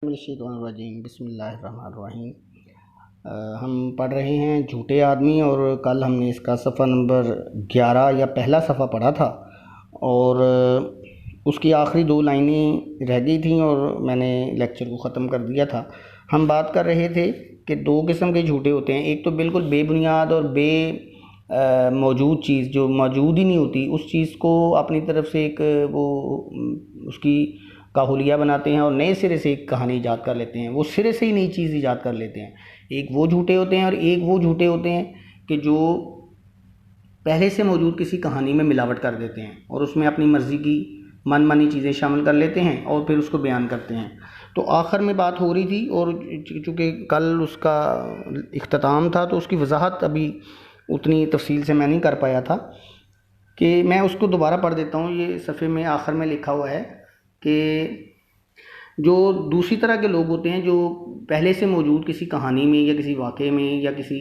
الرجیم بسم اللہ الرحمن الرحیم۔ ہم پڑھ رہے ہیں جھوٹے آدمی، اور کل ہم نے اس کا صفحہ نمبر 11 یا پہلا صفحہ پڑھا تھا، اور اس کی آخری 2 لائنیں رہ گئی تھیں اور میں نے لیکچر کو ختم کر دیا تھا۔ ہم بات کر رہے تھے کہ 2 قسم کے جھوٹے ہوتے ہیں، ایک تو بالکل بے بنیاد اور بے موجود چیز، جو موجود ہی نہیں ہوتی، اس چیز کو اپنی طرف سے ایک وہ اس کی کاہلیہ بناتے ہیں اور نئے سرے سے ایک کہانی ایجاد کر لیتے ہیں، وہ سرے سے ہی نئی چیز ایجاد کر لیتے ہیں۔ ایک وہ جھوٹے ہوتے ہیں، اور ایک وہ جھوٹے ہوتے ہیں کہ جو پہلے سے موجود کسی کہانی میں ملاوٹ کر دیتے ہیں اور اس میں اپنی مرضی کی من مانی چیزیں شامل کر لیتے ہیں اور پھر اس کو بیان کرتے ہیں۔ تو آخر میں بات ہو رہی تھی، اور چونکہ کل اس کا اختتام تھا تو اس کی وضاحت ابھی اتنی تفصیل سے میں نہیں کر پایا تھا، کہ میں اس کو دوبارہ پڑھ دیتا ہوں۔ یہ صفحے میں آخر میں لکھا ہوا ہے کہ جو دوسری طرح کے لوگ ہوتے ہیں، جو پہلے سے موجود کسی کہانی میں یا کسی واقعے میں یا کسی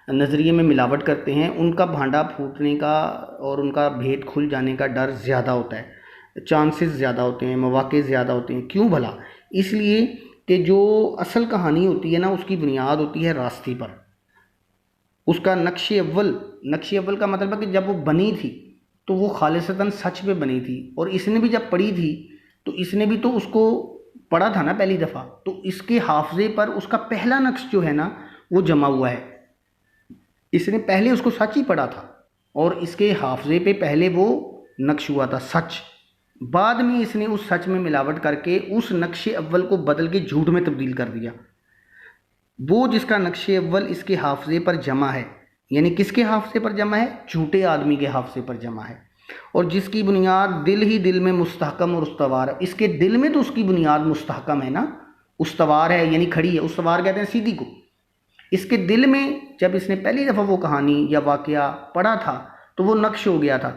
نظریے میں ملاوٹ کرتے ہیں، ان کا بھانڈا پھوٹنے کا اور ان کا بھید کھل جانے کا ڈر زیادہ ہوتا ہے، چانسز زیادہ ہوتے ہیں، مواقع زیادہ ہوتے ہیں۔ کیوں بھلا؟ اس لیے کہ جو اصل کہانی ہوتی ہے نا، اس کی بنیاد ہوتی ہے راستی پر، اس کا نقش اول کا مطلب ہے کہ جب وہ بنی تھی تو وہ خالصتاً سچ پہ بنی تھی، اور اس نے بھی جب پڑھی تھی تو اس نے بھی تو اس کو پڑھا تھا نا پہلی دفعہ، تو اس کے حافظے پر اس کا پہلا نقش جو ہے نا وہ جمع ہوا ہے۔ اس نے پہلے اس کو سچ ہی پڑھا تھا اور اس کے حافظے پہ پہلے وہ نقش ہوا تھا سچ، بعد میں اس نے اس سچ میں ملاوٹ کر کے اس نقش اول کو بدل کے جھوٹ میں تبدیل کر دیا۔ وہ جس کا نقش اول اس کے حافظے پر جمع ہے، یعنی کس کے حافظے پر جمع ہے؟ جھوٹے آدمی کے حافظے پر جمع ہے، اور جس کی بنیاد دل ہی دل میں مستحکم اور استوار ہے۔ اس کے دل میں تو اس کی بنیاد مستحکم ہے نا، استوار ہے یعنی کھڑی ہے، استوار کہتے ہیں سیدھی کو۔ اس کے دل میں جب اس نے پہلی دفعہ وہ کہانی یا واقعہ پڑھا تھا تو وہ نقش ہو گیا تھا۔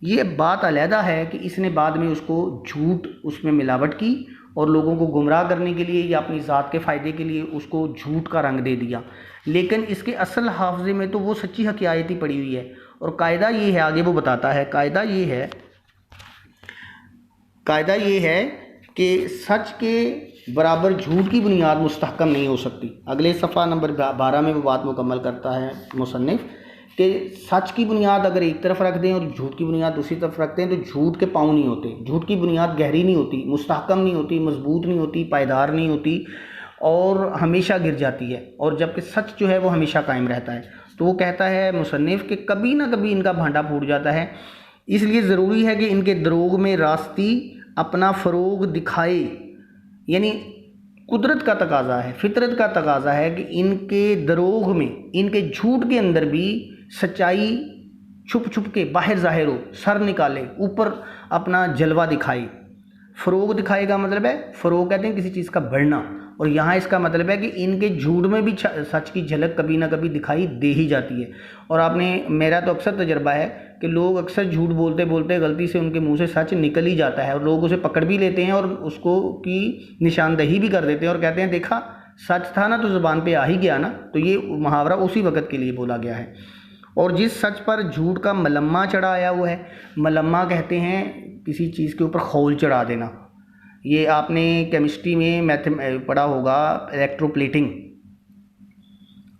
یہ بات علیحدہ ہے کہ اس نے بعد میں اس کو جھوٹ اس میں ملاوٹ کی اور لوگوں کو گمراہ کرنے کے لیے یا اپنی ذات کے فائدے کے لیے اس کو جھوٹ کا رنگ دے دیا، لیکن اس کے اصل حافظے میں تو وہ سچی حقیقت ہی پڑی ہوئی ہے۔ اور قاعدہ یہ ہے، آگے وہ بتاتا ہے، قاعدہ یہ ہے کہ سچ کے برابر جھوٹ کی بنیاد مستحکم نہیں ہو سکتی۔ اگلے صفحہ نمبر 12 میں وہ بات مکمل کرتا ہے مصنف کہ سچ کی بنیاد اگر ایک طرف رکھ دیں اور جھوٹ کی بنیاد دوسری طرف رکھتے ہیں تو جھوٹ کے پاؤں نہیں ہوتے، جھوٹ کی بنیاد گہری نہیں ہوتی، مستحکم نہیں ہوتی، مضبوط نہیں ہوتی، پائیدار نہیں ہوتی، اور ہمیشہ گر جاتی ہے، اور جبکہ سچ جو ہے وہ ہمیشہ قائم رہتا ہے۔ تو وہ کہتا ہے مصنف کہ کبھی نہ کبھی ان کا بھانڈا پھوٹ جاتا ہے، اس لیے ضروری ہے کہ ان کے دروغ میں راستی اپنا فروغ دکھائے، یعنی قدرت کا تقاضا ہے، فطرت کا تقاضا ہے کہ ان کے دروغ میں، ان کے جھوٹ کے اندر بھی سچائی چھپ چھپ کے باہر ظاہر ہو، سر نکالے، اوپر اپنا جلوہ دکھائے۔ فروغ دکھائے کا مطلب ہے، فروغ کہتے ہیں کسی چیز کا بڑھنا، اور یہاں اس کا مطلب ہے کہ ان کے جھوٹ میں بھی سچ کی جھلک کبھی نہ کبھی دکھائی دے ہی جاتی ہے۔ اور میرا تو اکثر تجربہ ہے کہ لوگ اکثر جھوٹ بولتے بولتے غلطی سے ان کے منہ سے سچ نکل ہی جاتا ہے، اور لوگ اسے پکڑ بھی لیتے ہیں اور اس کو کی نشاندہی بھی کر دیتے ہیں اور کہتے ہیں دیکھا سچ تھا نا تو زبان پہ آ ہی گیا نا۔ تو یہ محاورہ اسی وقت کے لیے بولا گیا ہے۔ اور جس سچ پر جھوٹ کا ملمہ چڑھا آیا ہوا ہے، ملمہ کہتے ہیں کسی چیز کے اوپر خول چڑھا دینا۔ یہ آپ نے کیمسٹری میں پڑھا ہوگا، الیکٹرو پلیٹنگ۔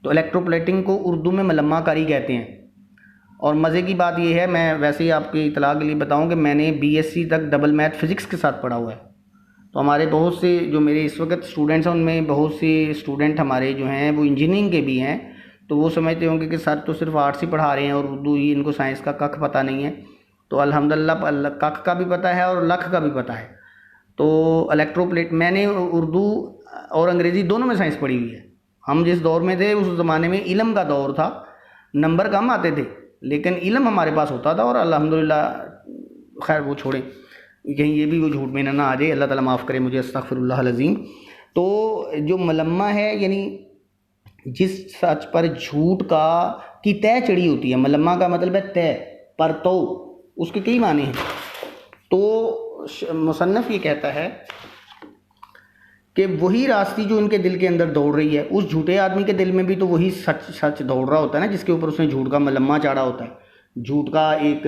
تو الیکٹرو پلیٹنگ کو اردو میں ملمہ کاری کہتے ہیں۔ اور مزے کی بات یہ ہے، میں ویسے ہی آپ کی اطلاع کے لیے بتاؤں کہ میں نے BSc تک ڈبل میتھ فزکس کے ساتھ پڑھا ہوا ہے۔ تو ہمارے بہت سے جو میرے اس وقت اسٹوڈنٹس ہیں، ان میں بہت سے اسٹوڈنٹ ہمارے جو ہیں وہ انجینئرنگ کے بھی ہیں، تو وہ سمجھتے ہوں گے کہ سر تو صرف آرٹس ہی پڑھا رہے ہیں اور اردو ہی، ان کو سائنس کا ککھ پتہ نہیں ہے۔ تو الحمدللہ ککھ کا بھی پتہ ہے اور لکھ کا بھی پتہ ہے۔ تو الیکٹرو پلیٹ میں نے اردو اور انگریزی دونوں میں سائنس پڑھی ہوئی ہے۔ ہم جس دور میں تھے اس زمانے میں علم کا دور تھا، نمبر کم آتے تھے لیکن علم ہمارے پاس ہوتا تھا، اور الحمدللہ خیر وہ چھوڑیں، کہیں یہ بھی وہ جھوٹ میں نہ آ جائے، اللہ تعالیٰ معاف کرے مجھے، استغفر اللہ العظیم۔ تو جو ملمہ ہے، یعنی جس سچ پر جھوٹ کی طے چڑھی ہوتی ہے، ملمہ کا مطلب ہے طے، پرتو، اس کے کئی معنی ہیں۔ تو مصنف یہ کہتا ہے کہ وہی راستی جو ان کے دل کے اندر دوڑ رہی ہے، اس جھوٹے آدمی کے دل میں بھی تو وہی سچ دوڑ رہا ہوتا ہے نا، جس کے اوپر اس نے جھوٹ کا ملمہ چاڑھا ہوتا ہے، جھوٹ کا ایک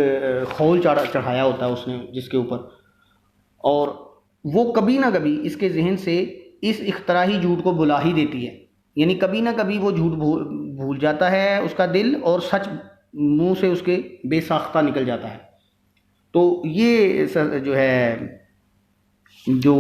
خول چڑھایا ہوتا ہے اس نے جس کے اوپر، اور وہ کبھی نہ کبھی اس کے ذہن سے اس اختراعی جھوٹ کو بلا ہی دیتی ہے، یعنی کبھی نہ کبھی وہ جھوٹ بھول جاتا ہے اس کا دل، اور سچ منہ سے اس کے بے ساختہ نکل جاتا ہے۔ تو یہ جو ہے جو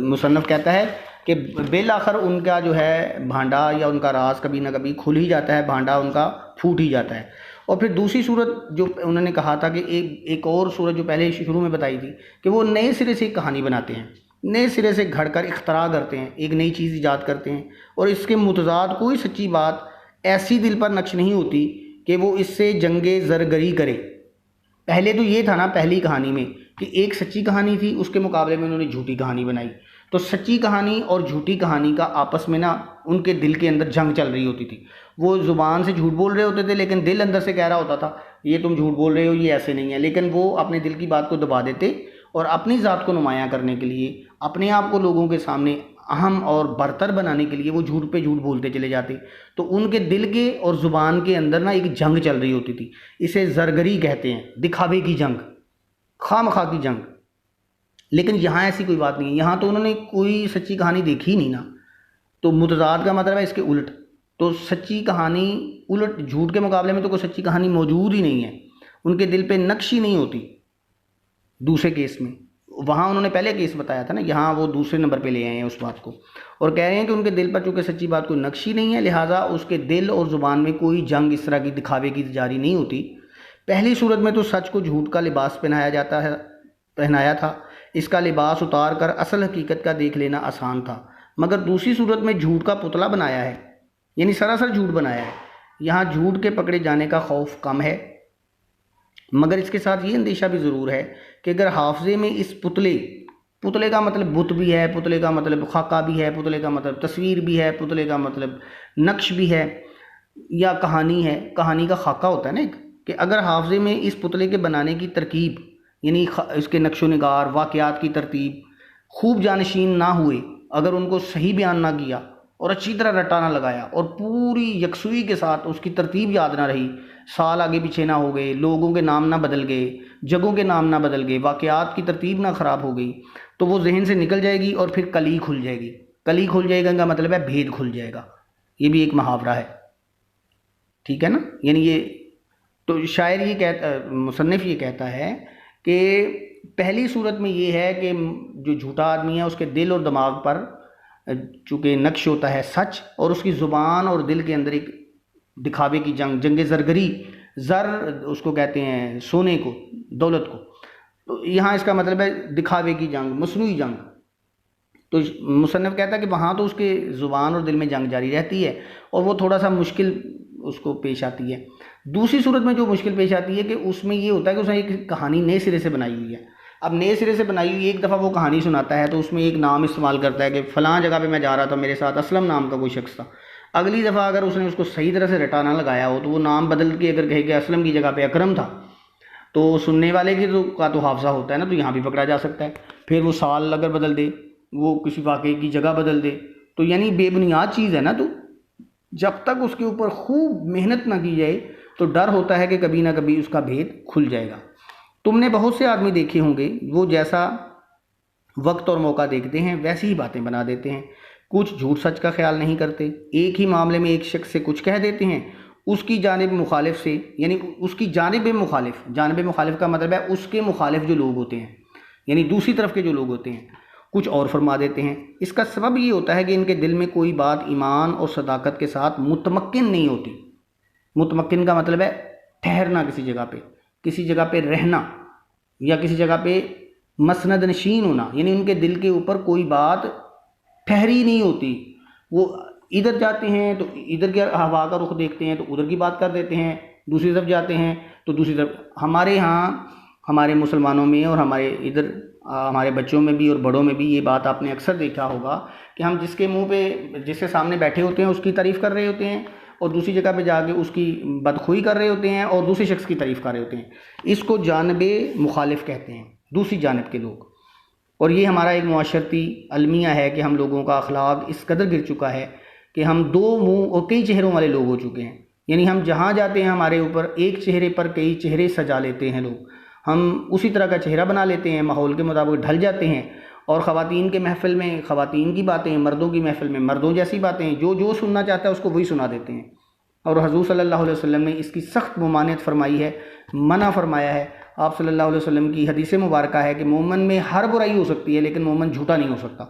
مصنف کہتا ہے کہ بالآخر ان کا جو ہے بھانڈا یا ان کا راز کبھی نہ کبھی کھل ہی جاتا ہے، بھانڈا ان کا پھوٹ ہی جاتا ہے۔ اور پھر دوسری صورت جو انہوں نے کہا تھا کہ ایک اور صورت جو پہلے شروع میں بتائی تھی کہ وہ نئے سرے سے ایک کہانی بناتے ہیں، نئے سرے سے گھڑ کر اختراع کرتے ہیں، ایک نئی چیز ایجاد کرتے ہیں، اور اس کے متضاد کوئی سچی بات ایسی دل پر نقش نہیں ہوتی کہ وہ اس سے جنگ زرگری کرے۔ پہلے تو یہ تھا نا پہلی کہانی میں کہ ایک سچی کہانی تھی، اس کے مقابلے میں انہوں نے جھوٹی کہانی بنائی، تو سچی کہانی اور جھوٹی کہانی کا آپس میں نا ان کے دل کے اندر جنگ چل رہی ہوتی تھی۔ وہ زبان سے جھوٹ بول رہے ہوتے تھے لیکن دل اندر سے کہہ رہا ہوتا تھا یہ تم جھوٹ بول رہے ہو، یہ ایسے نہیں ہے، لیکن وہ اپنے دل کی بات کو دبا دیتے اور اپنی ذات کو نمایاں کرنے کے لیے، اپنے آپ کو لوگوں کے سامنے اہم اور برتر بنانے کے لیے وہ جھوٹ پہ جھوٹ بولتے چلے جاتے۔ تو ان کے دل کے اور زبان کے اندر نا ایک جنگ چل رہی ہوتی تھی، اسے زرگری کہتے ہیں، دکھاوے کی جنگ، خواہ مخواہ کی جنگ۔ لیکن یہاں ایسی کوئی بات نہیں ہے، یہاں تو انہوں نے کوئی سچی کہانی دیکھی ہی نہیں نا، تو متضاد کا مطلب ہے اس کے الٹ، تو سچی کہانی الٹ، جھوٹ کے مقابلے میں تو کوئی سچی کہانی موجود ہی نہیں ہے، ان کے دل پہ نقش ہی نہیں ہوتی۔ دوسرے کیس میں وہاں انہوں نے پہلے کیس بتایا تھا نا، یہاں وہ دوسرے نمبر پہ لے آئے ہیں اس بات کو، اور کہہ رہے ہیں کہ ان کے دل پر چونکہ سچی بات کوئی نقش ہی نہیں ہے، لہٰذا اس کے دل اور زبان میں کوئی جنگ اس طرح کی دکھاوے کی جاری نہیں ہوتی۔ پہلی صورت میں تو سچ کو جھوٹ کا لباس پہنایا تھا، اس کا لباس اتار کر اصل حقیقت کا دیکھ لینا آسان تھا، مگر دوسری صورت میں جھوٹ کا پتلا بنایا ہے، یعنی سراسر جھوٹ بنایا ہے۔ یہاں جھوٹ کے پکڑے جانے کا خوف کم ہے، مگر اس کے ساتھ یہ اندیشہ بھی ضرور ہے کہ اگر حافظے میں اس پتلے کا مطلب بت بھی ہے، پتلے کا مطلب خاکہ بھی ہے، پتلے کا مطلب تصویر بھی ہے، پتلے کا مطلب نقش بھی ہے، یا کہانی ہے، کہانی کا خاکہ ہوتا ہے نا ایک، کہ اگر حافظے میں اس پتلے کے بنانے کی ترکیب، یعنی اس کے نقش و نگار، واقعات کی ترتیب خوب جانشین نہ ہوئے، اگر ان کو صحیح بیان نہ کیا اور اچھی طرح رٹا نہ لگایا اور پوری یکسوئی کے ساتھ اس کی ترتیب یاد نہ رہی، سال آگے پیچھے نہ ہو گئے، لوگوں کے نام نہ بدل گئے، جگہوں کے نام نہ بدل گئے، واقعات کی ترتیب نہ خراب ہو گئی، تو وہ ذہن سے نکل جائے گی اور پھر کلی کھل جائے گی۔ کلی کھل جائے گا کا مطلب ہے بھید کھل جائے گا، یہ بھی ایک محاورہ ہے، ٹھیک ہے نا۔ یعنی یہ تو شاعر مصنف یہ کہتا ہے کہ پہلی صورت میں یہ ہے کہ جو جھوٹا آدمی ہے اس کے دل اور دماغ پر چونکہ نقش ہوتا ہے سچ، اور اس کی زبان اور دل کے اندر ایک دکھاوے کی جنگ، جنگ زرگری، زر اس کو کہتے ہیں سونے کو، دولت کو، تو یہاں اس کا مطلب ہے دکھاوے کی جنگ، مصنوعی جنگ۔ تو مصنف کہتا ہے کہ وہاں تو اس کے زبان اور دل میں جنگ جاری رہتی ہے اور وہ تھوڑا سا مشکل اس کو پیش آتی ہے۔ دوسری صورت میں جو مشکل پیش آتی ہے کہ اس میں یہ ہوتا ہے کہ اس نے ایک کہانی نئے سرے سے بنائی ہوئی ہے۔ اب نئے سرے سے بنائی ہوئی ایک دفعہ وہ کہانی سناتا ہے تو اس میں ایک نام استعمال کرتا ہے کہ فلاں جگہ پہ میں جا رہا تھا، میرے ساتھ اسلم نام کا کوئی شخص تھا۔ اگلی دفعہ اگر اس نے اس کو صحیح طرح سے رٹا نہ لگایا ہو تو وہ نام بدل کے اگر کہے کہ اسلم کی جگہ پہ اکرم تھا، تو سننے والے کا تو حافظہ ہوتا ہے نا، تو یہاں بھی پکڑا جا سکتا ہے۔ پھر وہ سال اگر بدل دے، وہ کسی واقعے کی جگہ بدل دے، تو یعنی بے بنیاد چیز ہے نا، تو جب تک اس کے اوپر خوب محنت نہ کی جائے تو ڈر ہوتا ہے کہ کبھی نہ کبھی اس کا بھید کھل جائے گا۔ تم نے بہت سے آدمی دیکھے ہوں گے، وہ جیسا وقت اور موقع دیکھتے ہیں ویسی ہی باتیں بنا دیتے ہیں، کچھ جھوٹ سچ کا خیال نہیں کرتے، ایک ہی معاملے میں ایک شخص سے کچھ کہہ دیتے ہیں، اس کی جانب مخالف سے، یعنی اس کی جانب مخالف کا مطلب ہے اس کے مخالف جو لوگ ہوتے ہیں، یعنی دوسری طرف کے جو لوگ ہوتے ہیں، کچھ اور فرما دیتے ہیں۔ اس کا سبب یہ ہوتا ہے کہ ان کے دل میں کوئی بات ایمان اور صداقت کے ساتھ متمکن نہیں ہوتی۔ متمکن کا مطلب ہے ٹھہرنا، کسی جگہ پہ رہنا، یا کسی جگہ پہ مسند نشین ہونا، یعنی ان کے دل کے اوپر کوئی بات ٹھہری نہیں ہوتی۔ وہ ادھر جاتے ہیں تو ادھر کے ہوا کا رخ دیکھتے ہیں تو ادھر کی بات کر دیتے ہیں، دوسری طرف جاتے ہیں تو دوسری طرف۔ ہمارے ہاں، ہمارے مسلمانوں میں اور ہمارے ادھر ہمارے بچوں میں بھی اور بڑوں میں بھی یہ بات آپ نے اکثر دیکھا ہوگا کہ ہم جس کے منہ پہ، جس کے سامنے بیٹھے ہوتے ہیں اس کی تعریف کر رہے ہوتے ہیں، اور دوسری جگہ پہ جا کے اس کی بدخوئی کر رہے ہوتے ہیں اور دوسرے شخص کی تعریف کر رہے ہوتے ہیں۔ اس کو جانب مخالف کہتے ہیں، دوسری جانب کے لوگ۔ اور یہ ہمارا ایک معاشرتی المیہ ہے کہ ہم لوگوں کا اخلاق اس قدر گر چکا ہے کہ ہم دو منہ اور کئی چہروں والے لوگ ہو چکے ہیں، یعنی ہم جہاں جاتے ہیں ہمارے اوپر ایک چہرے پر کئی چہرے سجا لیتے ہیں لوگ، ہم اسی طرح کا چہرہ بنا لیتے ہیں، ماحول کے مطابق ڈھل جاتے ہیں، اور خواتین کے محفل میں خواتین کی باتیں، مردوں کی محفل میں مردوں جیسی باتیں، جو سننا چاہتا ہے اس کو وہی سنا دیتے ہیں۔ اور حضور صلی اللہ علیہ وسلم نے اس کی سخت ممانعت فرمائی ہے، منع فرمایا ہے۔ آپ صلی اللہ علیہ وسلم کی حدیث مبارکہ ہے کہ مومن میں ہر برائی ہو سکتی ہے لیکن مومن جھوٹا نہیں ہو سکتا۔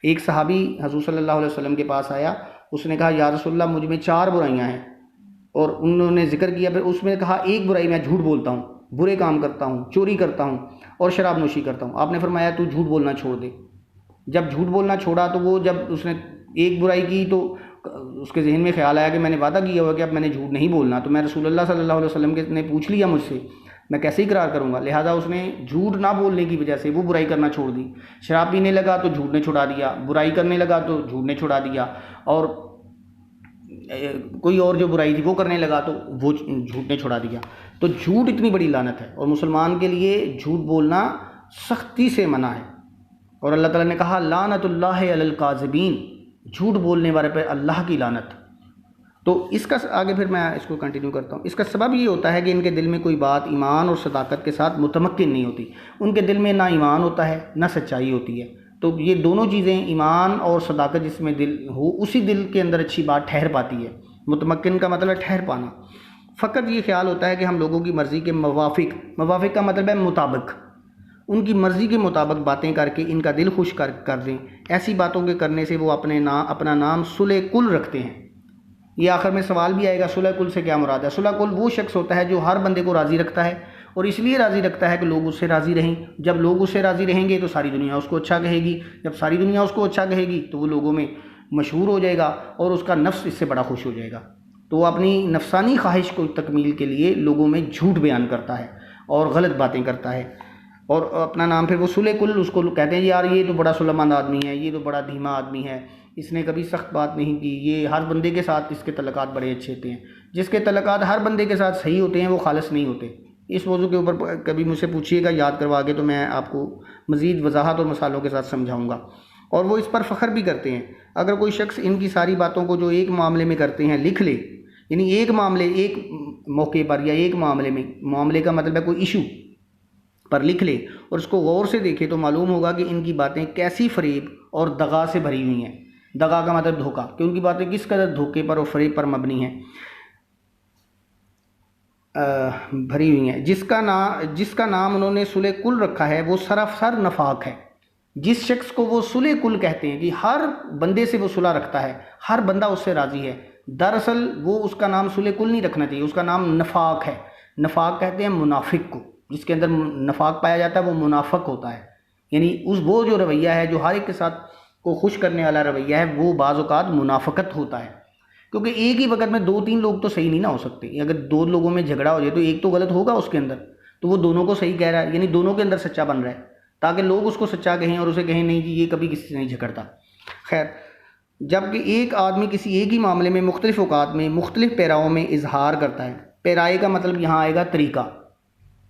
ایک صحابی حضور صلی اللہ علیہ وسلم کے پاس آیا، اس نے کہا یا رسول اللہ مجھ میں 4 برائیاں ہیں، اور انہوں نے ذکر کیا، پھر اس میں کہا ایک برائی میں جھوٹ بولتا ہوں، برے کام کرتا ہوں، چوری کرتا ہوں اور شراب نوشی کرتا ہوں۔ آپ نے فرمایا تو جھوٹ بولنا چھوڑ دے۔ جب جھوٹ بولنا چھوڑا تو وہ جب اس نے ایک برائی کی تو اس کے ذہن میں خیال آیا کہ میں نے وعدہ کیا ہوا کہ اب میں نے جھوٹ نہیں بولنا، تو میں رسول اللہ صلی اللہ علیہ وسلم نے پوچھ لیا مجھ سے، میں کیسے اقرار کروں گا؟ لہٰذا اس نے جھوٹ نہ بولنے کی وجہ سے وہ برائی کرنا چھوڑ دی۔ شراب پینے لگا تو جھوٹ نے چھڑا دیا، برائی کرنے لگا تو جھوٹ نے چھڑا دیا، اور کوئی اور جو برائی تھی وہ کرنے لگا تو وہ جھوٹ نے چھڑا دیا۔ تو جھوٹ اتنی بڑی لعنت ہے، اور مسلمان کے لیے جھوٹ بولنا سختی سے منع ہے۔ اور اللہ تعالیٰ نے کہا لعنت اللہ علی الکاذبین، جھوٹ بولنے والے پر اللہ کی لعنت۔ تو اس کا آگے پھر میں اس کو کنٹینیو کرتا ہوں۔ اس کا سبب یہ ہوتا ہے کہ ان کے دل میں کوئی بات ایمان اور صداقت کے ساتھ متمکن نہیں ہوتی۔ ان کے دل میں نہ ایمان ہوتا ہے نہ سچائی ہوتی ہے۔ تو یہ دونوں چیزیں، ایمان اور صداقت جس میں دل ہو، اسی دل کے اندر اچھی بات ٹھہر پاتی ہے۔ متمکن کا مطلب ہے ٹھہر پانا۔ فقط یہ خیال ہوتا ہے کہ ہم لوگوں کی مرضی کے موافق کا مطلب ہے مطابق، ان کی مرضی کے مطابق باتیں کر کے ان کا دل خوش کر دیں۔ ایسی باتوں کے کرنے سے وہ اپنا نام صلح کل رکھتے ہیں۔ یہ آخر میں سوال بھی آئے گا صلح کل سے کیا مراد ہے؟ صلح کل وہ شخص ہوتا ہے جو ہر بندے کو راضی رکھتا ہے، اور اس لیے راضی رکھتا ہے کہ لوگ اس سے راضی رہیں۔ جب لوگ اس سے راضی رہیں گے تو ساری دنیا اس کو اچھا کہے گی، جب ساری دنیا اس کو اچھا کہے گی تو وہ لوگوں میں مشہور ہو جائے گا اور اس کا نفس اس سے بڑا خوش ہو جائے گا۔ تو وہ اپنی نفسانی خواہش کو تکمیل کے لیے لوگوں میں جھوٹ بیان کرتا ہے اور غلط باتیں کرتا ہے، اور اپنا نام پھر وہ صلح کل اس کو کہتے ہیں یار یہ تو بڑا سلح مند آدمی ہے، یہ تو بڑا دھیما آدمی ہے، اس نے کبھی سخت بات نہیں کی، یہ ہر بندے کے ساتھ اس کے تعلقات بڑے اچھے ہوتے ہیں۔ جس کے تعلقات ہر بندے کے ساتھ صحیح ہوتے ہیں وہ خالص نہیں ہوتے۔ اس موضوع کے اوپر کبھی مجھ سے پوچھیے گا یاد کروا کے، تو میں آپ کو مزید وضاحت اور مثالوں کے ساتھ سمجھاؤں گا۔ اور وہ اس پر فخر بھی کرتے ہیں۔ اگر کوئی شخص ان کی ساری باتوں کو جو ایک معاملے میں کرتے ہیں لکھ لے، یعنی ایک موقع پر یا ایک معاملے کا مطلب ہے کوئی ایشو پر لکھ لے اور اس کو غور سے دیکھے، تو معلوم ہوگا کہ ان کی باتیں کیسی فریب اور دغا سے بھری ہوئی ہیں۔ دغا کا مطلب دھوکہ، کہ ان کی باتیں کس قدر دھوکے پر اور فریب پر مبنی ہیں، بھری ہوئی ہیں۔ جس کا نام انہوں نے صلح کل رکھا ہے وہ سراسر نفاق ہے۔ جس شخص کو وہ صلح کل کہتے ہیں کہ ہر بندے سے وہ صلح رکھتا ہے، ہر بندہ اس سے راضی ہے، دراصل وہ اس کا نام صلح کل نہیں رکھنا چاہیے، اس کا نام نفاق ہے۔ نفاق کہتے ہیں منافق کو، جس کے اندر نفاق پایا جاتا ہے وہ منافق ہوتا ہے۔ یعنی وہ جو رویہ ہے جو ہر ایک کے ساتھ کو خوش کرنے والا رویہ ہے وہ بعض اوقات منافقت ہوتا ہے، کیونکہ ایک ہی وقت میں 2-3 لوگ تو صحیح نہیں نہ ہو سکتے۔ اگر 2 لوگوں میں جھگڑا ہو جائے تو ایک تو غلط ہوگا اس کے اندر، تو وہ دونوں کو صحیح کہہ رہا ہے، یعنی دونوں کے اندر سچا بن رہا ہے، تاکہ لوگ اس کو سچا کہیں اور اسے کہیں نہیں جی یہ کبھی کسی سے نہیں جھگڑتا۔ خیر، جبکہ ایک آدمی کسی ایک ہی معاملے میں مختلف اوقات میں مختلف پیراؤں میں اظہار کرتا ہے، پیرائے کا مطلب یہاں آئے گا طریقہ،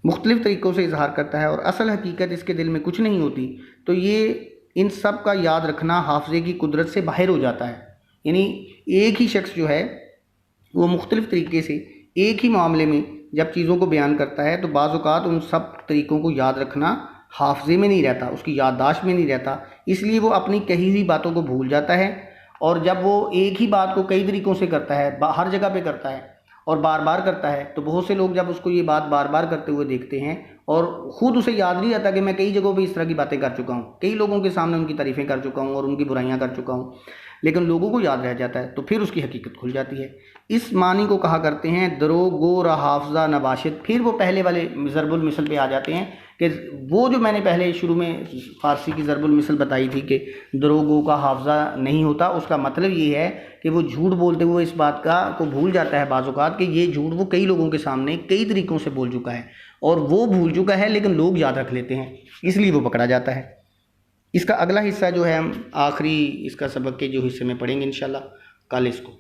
مختلف طریقوں سے اظہار کرتا ہے اور اصل حقیقت اس کے دل میں کچھ نہیں ہوتی، تو یہ ان سب کا یاد رکھنا حافظے کی قدرت سے باہر ہو جاتا ہے۔ یعنی ایک ہی شخص جو ہے وہ مختلف طریقے سے ایک ہی معاملے میں جب چیزوں کو بیان کرتا ہے تو بعض اوقات ان سب طریقوں کو یاد رکھنا حافظے میں نہیں رہتا، اس کی یادداشت میں نہیں رہتا، اس لیے وہ اپنی کہی ہوئی باتوں کو بھول جاتا ہے۔ اور جب وہ ایک ہی بات کو کئی طریقوں سے کرتا ہے، ہر جگہ پہ کرتا ہے اور بار بار کرتا ہے، تو بہت سے لوگ جب اس کو یہ بات بار بار کرتے ہوئے دیکھتے ہیں اور خود اسے یاد نہیں رہتا کہ میں کئی جگہوں پہ اس طرح کی باتیں کر چکا ہوں، کئی لوگوں کے سامنے ان کی تعریفیں کر چکا ہوں اور ان کی برائیاں کر چکا ہوں، لیکن لوگوں کو یاد رہ جاتا ہے، تو پھر اس کی حقیقت کھل جاتی ہے۔ اس معنی کو کہا کرتے ہیں درو گور حافظہ نباشت۔ پھر وہ پہلے والے ضرب المثل پہ آ جاتے ہیں کہ وہ جو میں نے پہلے شروع میں فارسی کی ضرب المثل بتائی تھی کہ دروغوں کا حافظہ نہیں ہوتا، اس کا مطلب یہ ہے کہ وہ جھوٹ بولتے ہوئے اس بات کو بھول جاتا ہے بعض اوقات کہ یہ جھوٹ وہ کئی لوگوں کے سامنے کئی طریقوں سے بول چکا ہے، اور وہ بھول چکا ہے لیکن لوگ یاد رکھ لیتے ہیں، اس لیے وہ پکڑا جاتا ہے۔ اس کا اگلا حصہ جو ہے ہم آخری اس کا سبق کے جو حصے میں پڑھیں گے انشاءاللہ کل اس کو۔